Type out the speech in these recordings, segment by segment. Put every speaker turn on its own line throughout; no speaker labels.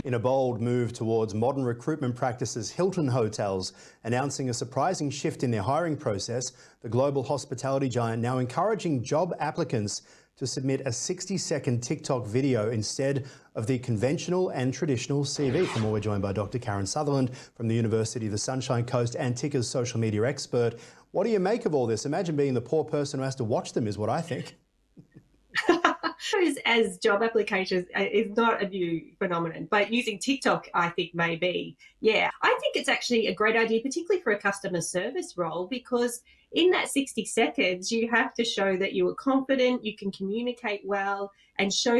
In a bold move towards modern recruitment practices, Hilton Hotels announcing a surprising shift in their hiring process. The global hospitality giant now encouraging job applicants to submit a 60-second TikTok video instead of the conventional and traditional CV. For more, we're joined by Dr. Karen Sutherland from the University of the Sunshine Coast and Ticker's social media expert. What do you make of all this? Imagine being the poor person who has to watch them, is what I think.
As job applications is not a new phenomenon, but using TikTok, I think, may be. Yeah, I think it's actually a great idea, particularly for a customer service role, because in that 60 seconds, you have to show that you are confident, you can communicate well, and show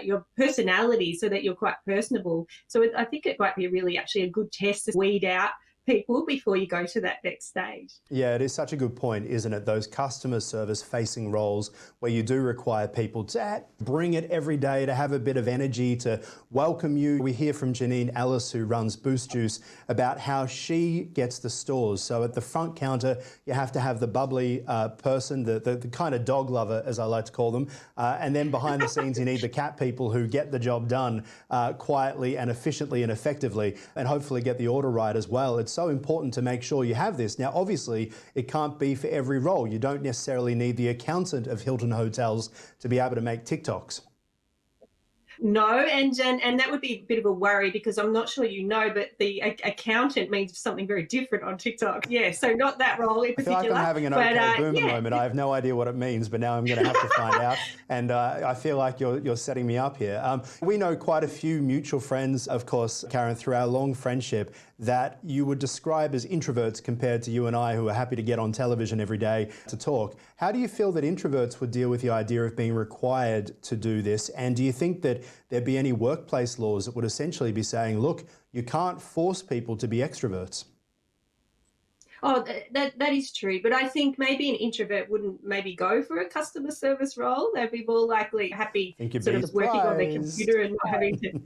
your personality so that you're quite personable. So I think it might be really actually a good test to weed out people before you go to that next stage.
Yeah, it is such a good point, isn't it? Those customer service facing roles where you do require people to bring it every day, to have a bit of energy, to welcome you. We hear from Janine Ellis, who runs Boost Juice, about how she gets the stores. So at the front counter, you have to have the bubbly person, the kind of dog lover, as I like to call them. And then behind the scenes, you need the cat people who get the job done quietly and efficiently and effectively, and hopefully get the order right as well. It's so important to make sure you have this. Now, obviously, it can't be for every role. You don't necessarily need the accountant of Hilton Hotels to be able to make TikToks.
No, and that would be a bit of a worry, because I'm not sure you know, but the accountant means something very different on TikTok. Yeah, so not that role in particular.
I feel like I'm having an okay boomer moment. I have no idea what it means, but now I'm going to have to find out. And I feel like you're setting me up here. We know quite a few mutual friends, of course, Karen, through our long friendship, that you would describe as introverts compared to you and I, who are happy to get on television every day to talk. How do you feel that introverts would deal with the idea of being required to do this? And do you think that there'd be any workplace laws that would essentially be saying, look, you can't force people to be extroverts?
Oh, that is true. But I think maybe an introvert wouldn't maybe go for a customer service role. They'd be more likely happy sort of working on their computer and not having to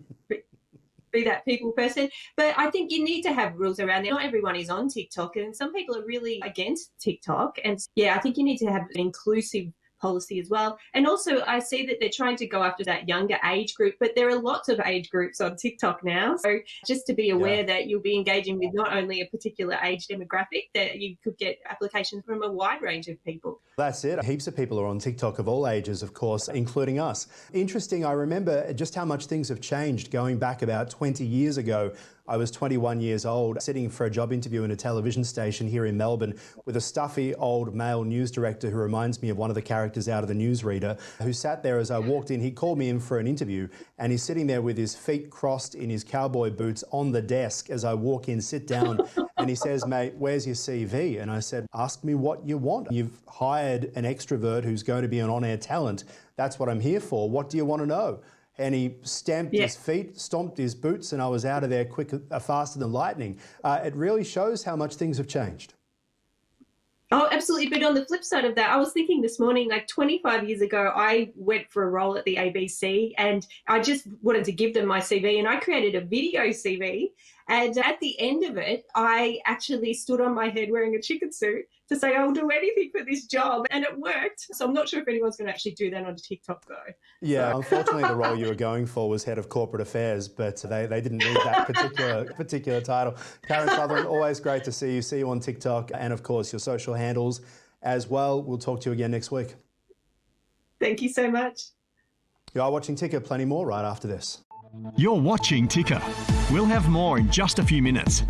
be that people person. But I think you need to have rules around it. Not everyone is on TikTok, and some people are really against TikTok. And yeah, I think you need to have an inclusive policy as well. And also, I see that they're trying to go after that younger age group, but there are lots of age groups on TikTok now. So just to be aware that you'll be engaging with not only a particular age demographic, that you could get applications from a wide range of people.
That's it. Heaps of people are on TikTok of all ages, of course, including us. Interesting. I remember just how much things have changed going back about 20 years ago. I was 21 years old, sitting for a job interview in a television station here in Melbourne with a stuffy old male news director who reminds me of one of the characters out of the newsreader, who sat there as I walked in. He called me in for an interview, and he's sitting there with his feet crossed in his cowboy boots on the desk as I walk in, sit down, and he says, "Mate, where's your CV?" And I said, "Ask me what you want. You've hired an extrovert who's going to be an on-air talent. That's what I'm here for. What do you want to know?" And he stamped his feet, stomped his boots, and I was out of there faster than lightning. It really shows how much things have changed.
Oh, absolutely. But on the flip side of that, I was thinking this morning, like 25 years ago, I went for a role at the ABC and I just wanted to give them my CV, and I created a video CV. And at the end of it, I actually stood on my head wearing a chicken suit to say, I'll do anything for this job. And it worked. So I'm not sure if anyone's going to actually do that on TikTok, though.
Yeah, so. Unfortunately, the role you were going for was head of corporate affairs, but they didn't need that particular title. Karen Sutherland, always great to see you. See you on TikTok and, of course, your social handles as well. We'll talk to you again next week.
Thank you so much.
You are watching Ticker. Plenty more right after this.
You're watching Ticker. We'll have more in just a few minutes.